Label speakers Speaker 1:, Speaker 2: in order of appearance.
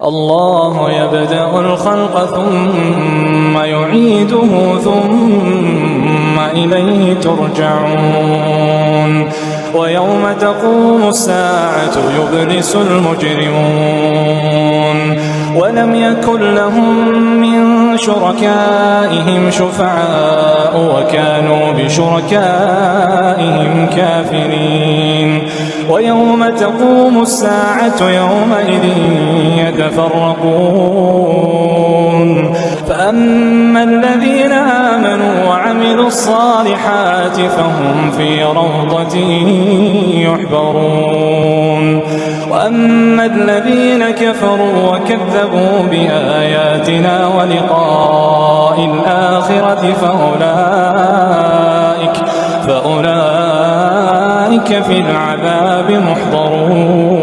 Speaker 1: الله يبدأ الخلق ثم يعيده ثم إليه ترجعون ويوم تقوم الساعة يبلس المجرمون ولم يكن لهم من شركائهم شفعاء وكانوا بشركائهم كافرين ويوم تقوم الساعة يومئذ يتفرقون فأما الذين آمنوا وعملوا الصالحات فهم في روضة يحبرون وأما الذين كفروا وكذبوا بآياتنا ولقاء الآخرة فأولئك في العذاب محضرون